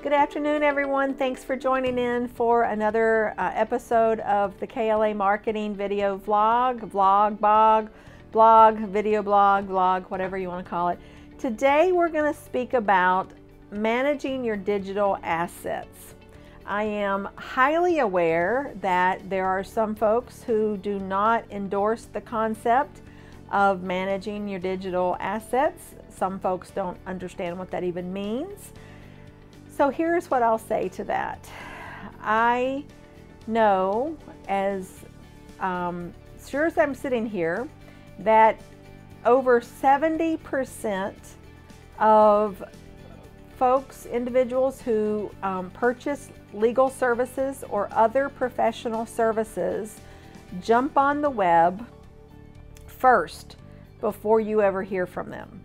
Good afternoon, everyone. Thanks for joining in for another episode of the KLA Marketing Video Vlog, video blog, whatever you want to call it. Today we're going to speak about managing your digital assets. I am highly aware that there are some folks who do not endorse the concept of managing your digital assets. Some folks don't understand what that even means. So here's what I'll say to that. I know, as sure as I'm sitting here, that over 70% of folks, individuals who purchase legal services or other professional services jump on the web first before you ever hear from them.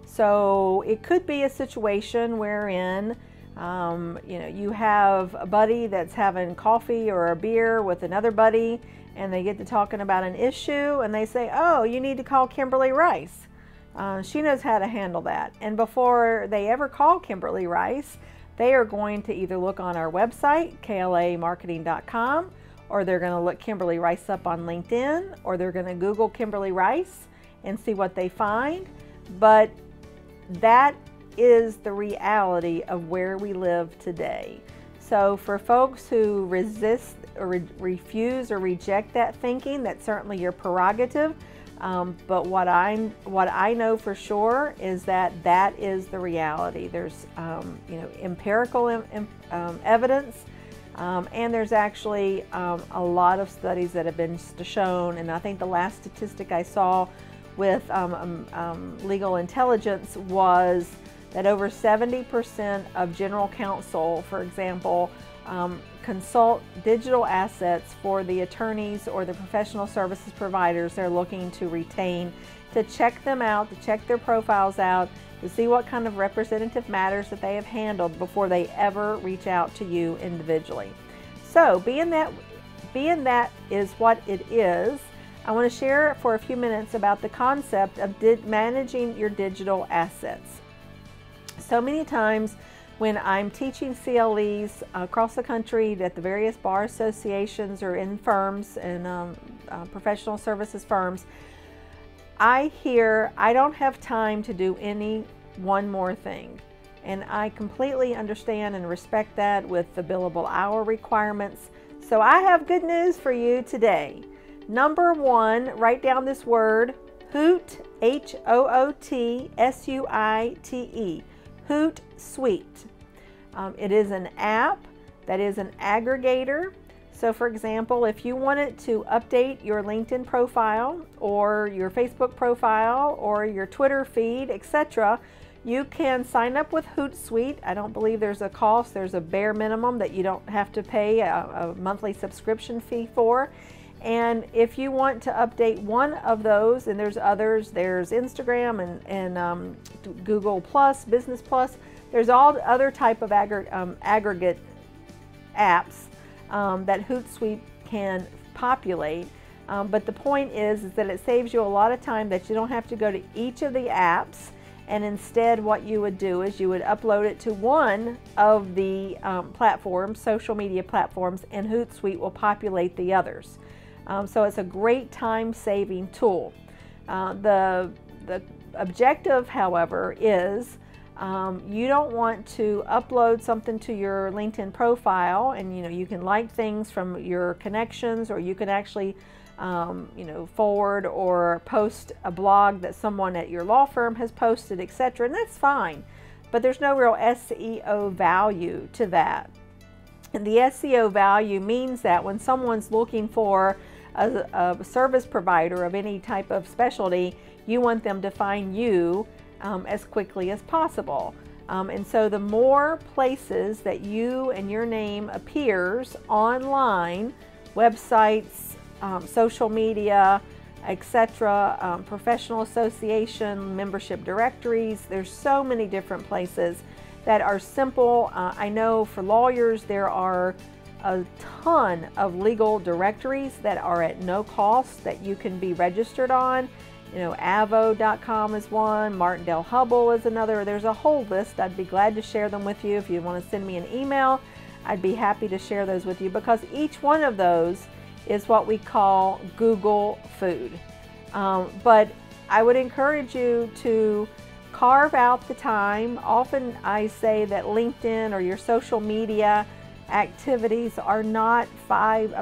So it could be a situation wherein you have a buddy that's having coffee or a beer with another buddy, and they get to talking about an issue, and they say, oh, you need to call Kimberly Rice. She knows how to handle that. And before they ever call Kimberly Rice, they are going to either look on our website, klamarketing.com, or they're going to look Kimberly Rice up on LinkedIn, or they're going to Google Kimberly Rice and see what they find. But that is the reality of where we live today. So for folks who resist or refuse or reject that thinking, that's certainly your prerogative. But what I know for sure is that that is the reality. There's empirical evidence, and there's actually a lot of studies that have been shown. And I think the last statistic I saw with legal intelligence was that over 70% of general counsel, for example, consult digital assets for the attorneys or the professional services providers they're looking to retain, to check them out, to check their profiles out, to see what kind of representative matters that they have handled before they ever reach out to you individually. So being that is what it is, I want to share for a few minutes about the concept of managing your digital assets. So many times when I'm teaching CLEs across the country at the various bar associations or in firms and professional services firms, I hear, I don't have time to do any one more thing. And I completely understand and respect that with the billable hour requirements. So I have good news for you today. Number one, write down this word, Hoot, H-O-O-T-S-U-I-T-E. Hootsuite. It is an app that is an aggregator. So for example, if you wanted to update your LinkedIn profile or your Facebook profile or your Twitter feed, etc., you can sign up with Hootsuite. I don't believe there's a cost. There's a bare minimum that you don't have to pay a monthly subscription fee for. And if you want to update one of those, and there's others, there's Instagram and Google Plus, Business Plus, there's all other type of aggregate apps that Hootsuite can populate. But the point is that it saves you a lot of time that you don't have to go to each of the apps, and instead what you would do is you would upload it to one of the platforms, social media platforms, and Hootsuite will populate the others. So it's a great time-saving tool. The objective, however, is you don't want to upload something to your LinkedIn profile, and you can like things from your connections, or you can actually forward or post a blog that someone at your law firm has posted, etc. And that's fine, but there's no real SEO value to that. And the SEO value means that when someone's looking for a service provider of any type of specialty, you want them to find you as quickly as possible. And so the more places that you and your name appears online, websites, social media, etc., professional association, membership directories, there's so many different places that are simple. I know for lawyers there are a ton of legal directories that are at no cost that you can be registered on. Avo.com is one, Martindale Hubble is another. There's a whole list. I'd be glad to share them with you. If you want to send me an email, I'd be happy to share those with you, because each one of those is what we call Google food. But I would encourage you to carve out the time. Often I say that LinkedIn or your social media activities are not 9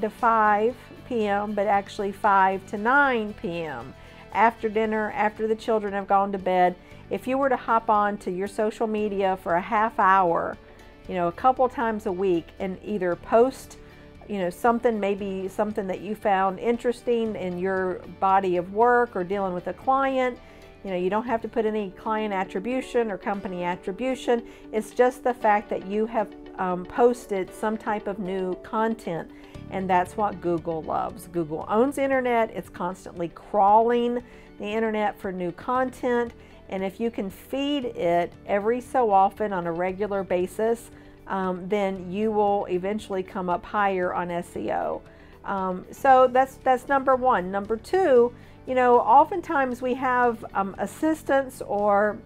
to 5 p.m., but actually 5 to 9 p.m. after dinner, after the children have gone to bed. If you were to hop on to your social media for a half hour, a couple times a week, and either post something, maybe something that you found interesting in your body of work or dealing with a client. You don't have to put any client attribution or company attribution. It's just the fact that you have posted some type of new content, and that's what Google loves. Google owns the internet. It's constantly crawling the internet for new content, and if you can feed it every so often on a regular basis, then you will eventually come up higher on SEO. So that's number one. Number two, oftentimes we have assistants or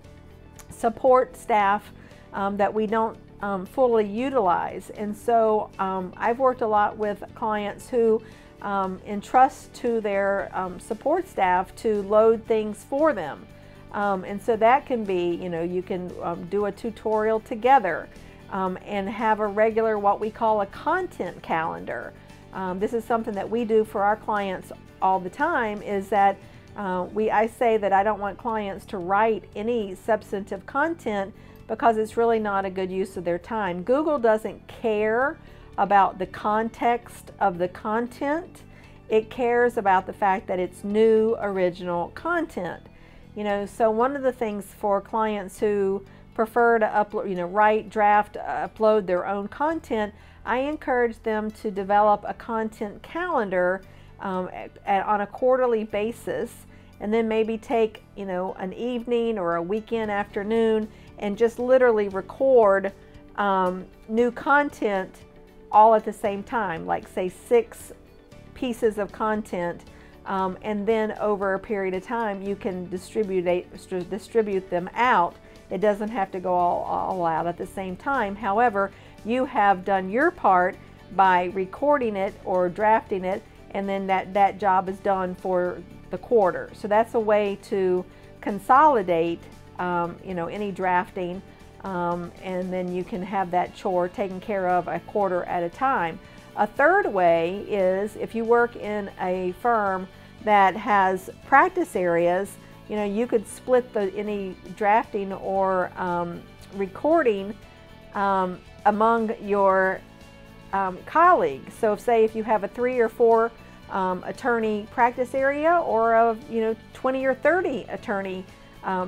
support staff that we don't fully utilize. And so I've worked a lot with clients who entrust to their support staff to load things for them. And so that can be, you can do a tutorial together and have a regular, what we call a content calendar. This is something that we do for our clients all the time, is that I say that I don't want clients to write any substantive content, because it's really not a good use of their time. Google doesn't care about the context of the content. It cares about the fact that it's new, original content. So one of the things for clients who prefer to upload, write, draft, upload their own content, I encourage them to develop a content calendar on a quarterly basis, and then maybe take an evening or a weekend afternoon and just literally record new content all at the same time, like say 6 pieces of content, and then over a period of time you can distribute them out. It doesn't have to go all out at the same time. However, you have done your part by recording it or drafting it, and then that job is done for the quarter. So that's a way to consolidate any drafting, and then you can have that chore taken care of a quarter at a time. A third way is if you work in a firm that has practice areas, you could split any drafting or recording among your colleagues. So say if you have a 3 or 4 attorney practice area, or a 20 or 30 attorney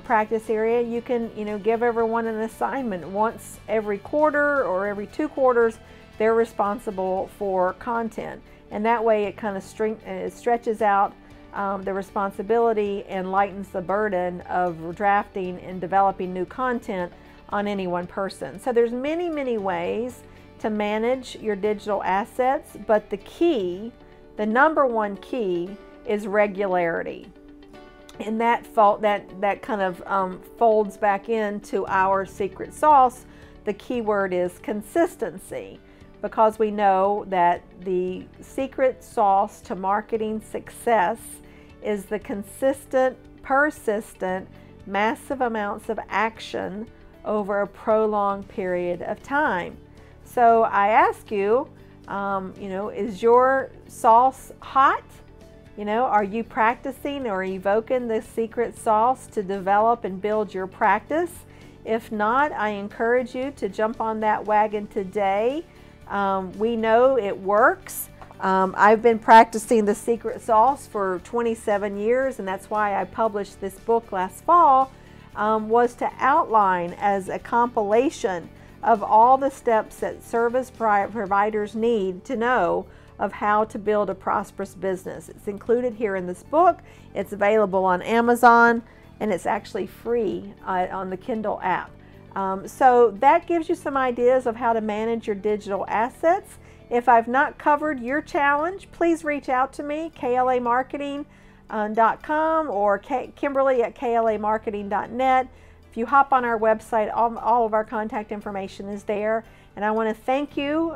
practice area, you can give everyone an assignment. Once every quarter or every 2 quarters, they're responsible for content, and that way it kind of stretches out the responsibility and lightens the burden of drafting and developing new content on any one person. So there's many ways to manage your digital assets, but the number one key is regularity. And that kind of folds back into our secret sauce. The key word is consistency, because we know that the secret sauce to marketing success is the consistent, persistent, massive amounts of action over a prolonged period of time. So I ask you, is your sauce hot? Are you practicing or evoking the secret sauce to develop and build your practice? If not, I encourage you to jump on that wagon today. We know it works. I've been practicing the secret sauce for 27 years, and that's why I published this book last fall, was to outline as a compilation of all the steps that service providers need to know of how to build a prosperous business. It's included here in this book. It's available on Amazon, and it's actually free on the Kindle app. So that gives you some ideas of how to manage your digital assets. If I've not covered your challenge, please reach out to me, KLA Marketing, or Kimberly at klamarketing.net. If you hop on our website, all of our contact information is there. And I want to thank you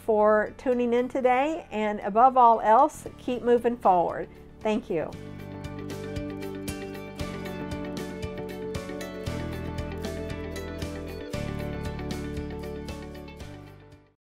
for tuning in today, and above all else, keep moving forward. Thank you.